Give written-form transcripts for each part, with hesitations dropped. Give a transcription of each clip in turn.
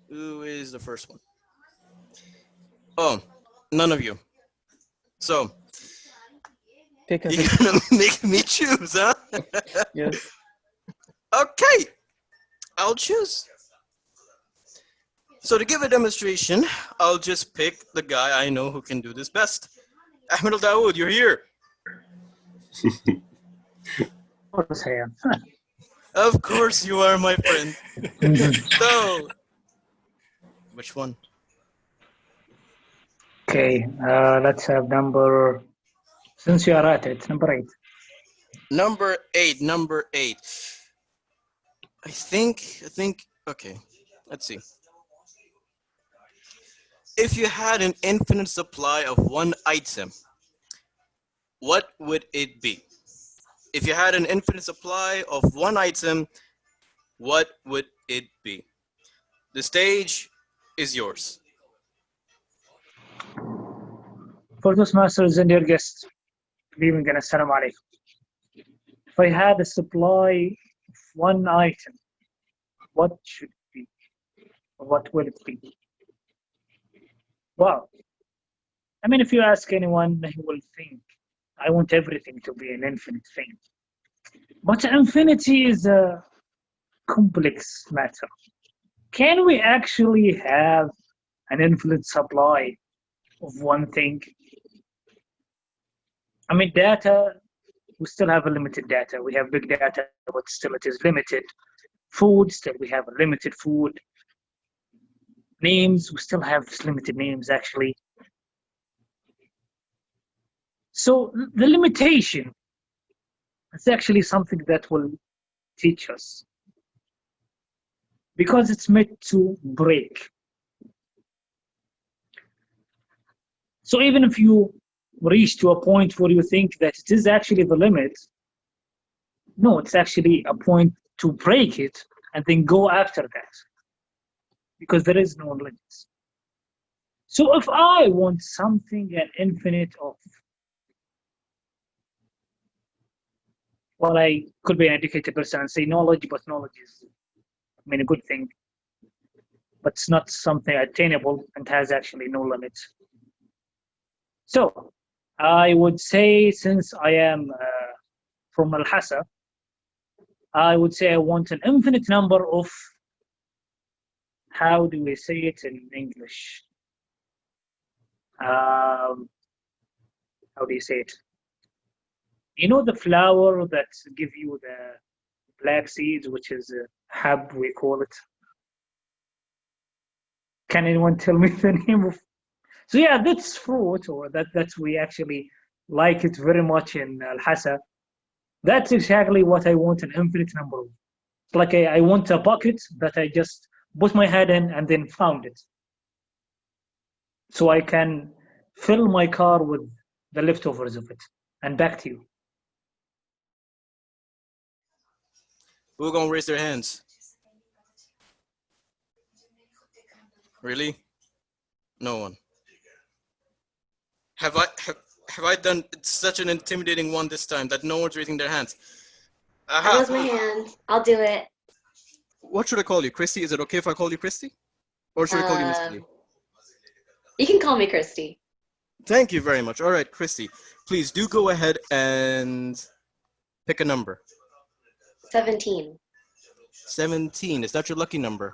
Who is the first one? Oh, none of you. So Pick a you're pick. gonna make me choose, huh? Yes. Okay, I'll choose. So to give a demonstration, I'll just pick the guy I know who can do this best. Ahmed Al Dawood, you're here. Of course I am. Of course you are, my friend. Mhm. So, which one? Okay, let's have number. Since you are at it, number eight. Number eight. Number eight. I think. Okay, let's see. If you had an infinite supply of one item, what would it be? If you had an infinite supply of one item, what would it be? The stage is yours. For those masters and your guests, good evening and assalamu alaikum. If I had a supply of one item, what should it be? Or what will it be? Well, I mean, if you ask anyone, he will think, I want everything to be an infinite thing. But infinity is a complex matter. Can we actually have an infinite supply of one thing? I mean, data, we still have a limited data. We have big data, but still it is limited. Food, still we have a limited food. Names, we still have limited names actually. So the limitation is actually something that will teach us because it's meant to break. So even if you reach to a point where you think that it is actually the limit, no, it's actually a point to break it and then go after that because there is no limits. So if I want something an infinite of, well, I could be an educated person and say knowledge, but knowledge is, I mean, a good thing, but it's not something attainable and has actually no limits. So I would say, since I am from Al Hassa, I would say I want an infinite number of, how do we say it in English? Um, how do you say it? You know the flower that give you the black seeds, which is hab, we call it. Can anyone tell me the name of? So yeah, that's fruit, or that's we actually like it very much in Al Hassa. That's exactly what I want an infinite number of. It's like I want a bucket that I just put my head in and then found it. So I can fill my car with the leftovers of it. And back to you. Who gonna raise their hands? Really? No one. Have I done such an intimidating one this time that no one's raising their hands? I Aha! raise my hand. I'll do it. What should I call you, Christy? Is it okay if I call you Christy, or should I call you Miss Lee? Um, you can call me Christy. Thank you very much. All right, Christy, please do go ahead and pick a number. 17. 17. Is that your lucky number?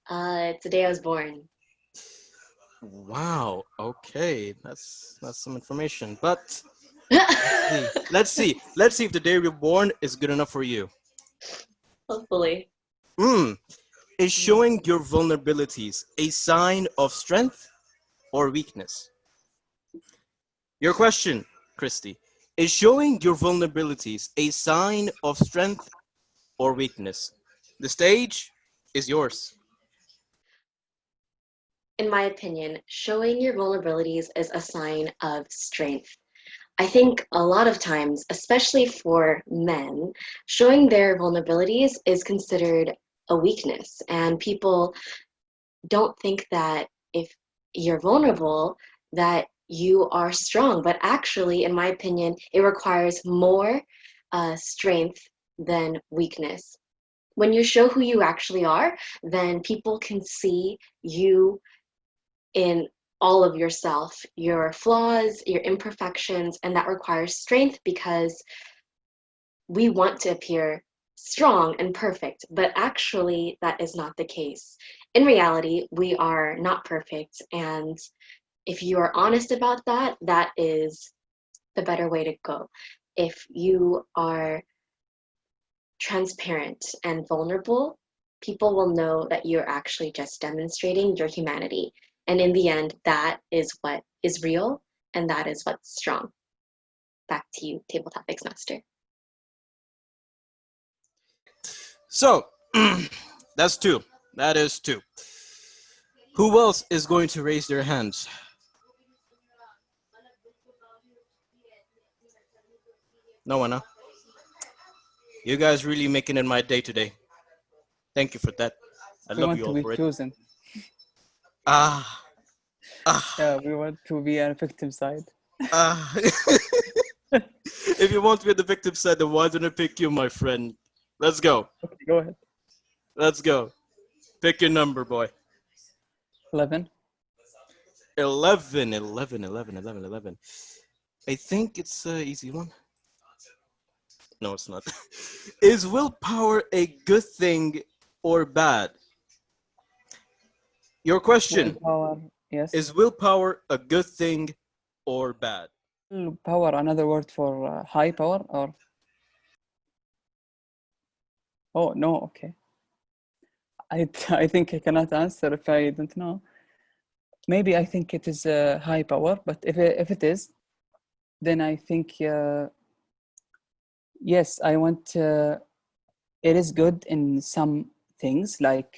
It's the day I was born. Wow. Okay, that's some information. But let's see if the day you're born is good enough for you. Hopefully. Hmm. Is showing your vulnerabilities a sign of strength or weakness? Your question, Christy. Is showing your vulnerabilities a sign of strength or weakness? The stage is yours. In my opinion, showing your vulnerabilities is a sign of strength. I think a lot of times, especially for men, showing their vulnerabilities is considered a weakness. And people don't think that if you're vulnerable, that you are strong. But actually, in my opinion, it requires more strength than weakness. When you show who you actually are, then people can see you in all of yourself, your flaws, your imperfections, and that requires strength because we want to appear strong and perfect, but actually that is not the case. In reality, we are not perfect, and if you are honest about that, that is the better way to go. If you are transparent and vulnerable, people will know that you're actually just demonstrating your humanity. And in the end, that is what is real and that is what's strong. Back to you, Table Topics Master. So, that's two. That is two. Who else is going to raise their hands? No one, huh? You guys really making it my day today. Thank you for that. I We love want you to all be for it. chosen. Ah, ah, Yeah, we want to be on victim side. ah. If you want to be the victim side, then why don't I pick you, my friend? Let's go. Okay, go ahead. Let's go. Pick your number, boy. 11. 11, 11, 11, 11, 11. I think it's an easy one. No, it's not. Is willpower a good thing or bad? Your question: Willpower. Yes. is willpower a good thing or bad? Power, another word for high power or? Oh, no, okay. I think I cannot answer if I don't know. Maybe I think it is high power, but if it is, then I think yes, I want. It is good in some things, like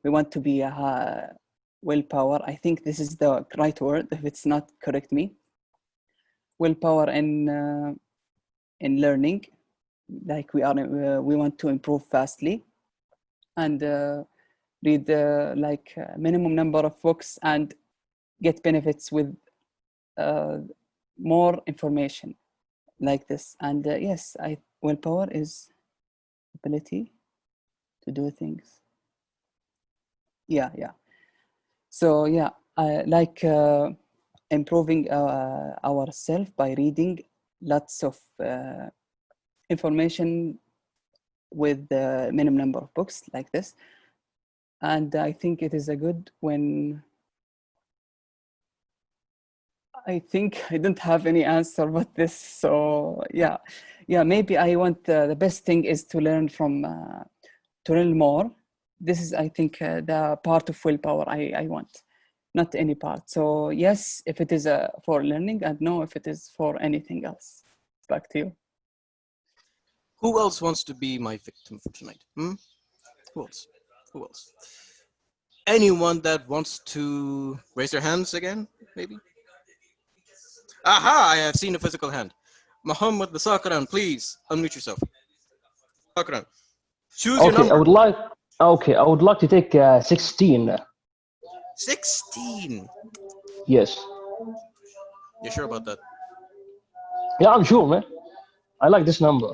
we want to be a willpower. I think this is the right word. If it's not, correct me. Willpower in learning, like we want to improve fastly and read like minimum number of books and get benefits with uh, more information like this. And yes, willpower is ability to do things. Yeah. So yeah, like improving ourselves by reading lots of information with the minimum number of books like this. And I think it is a good when I think I don't have any answer but this. So yeah, maybe I want the best thing is to learn from to learn more. This is, I think, the part of willpower I want, not any part. So yes, if it is for learning, and no if it is for anything else. Back to you. Who else wants to be my victim for tonight? Hmm? Who else? Who else? Anyone that wants to raise their hands again, maybe? Aha! I have seen a physical hand. Muhammad the Sakaran, please unmute yourself. Sakaran, choose your Okay, number. I would like to take 16. 16. Yes. You sure about that? Yeah, I'm sure, man. I like this number.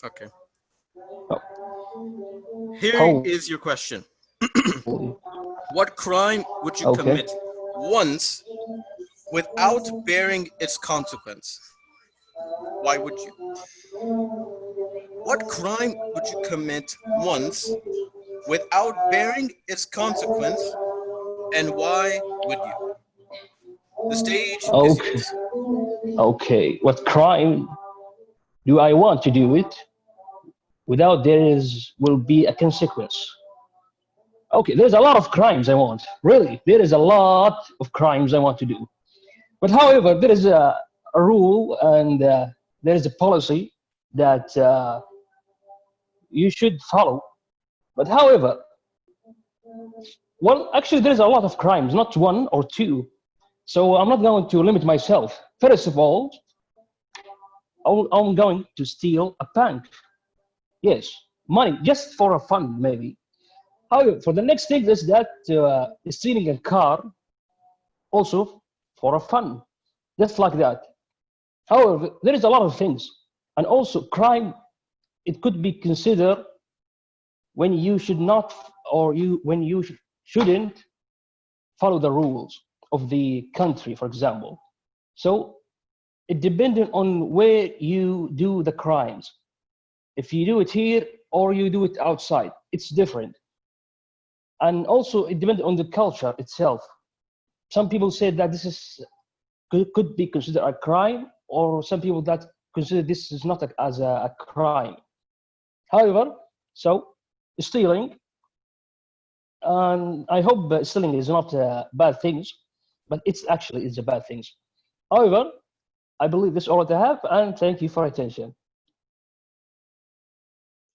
Okay. Oh, Here is your question. What crime would you okay. commit once without bearing its consequence? Why would you? What crime would you commit once without bearing its consequence, and why would you? The stage is Okay. yours. Okay. What crime do I want to do it without will be a consequence? Okay, there's a lot of crimes I want. Really, there is a lot of crimes I want to do. But however, there is a rule and there is a policy that you should follow. But however, well, actually, there's a lot of crimes, not one or two. So I'm not going to limit myself. First of all, I'm going to steal a bank. Yes, money, just for a fun, maybe. However, for the next thing is that stealing a car, also for a fun, just like that. However, there is a lot of things, and also crime it could be considered when you should not, or when you shouldn't follow the rules of the country, for example. So it depends on where you do the crimes. If you do it here or you do it outside, it's different. And also it depends on the culture itself. Some people say that this is could be considered a crime, or some people that consider this is not as a crime. However, so stealing, and I hope stealing is not bad things, but it's actually a bad things. However, I believe this is all I have, and thank you for attention.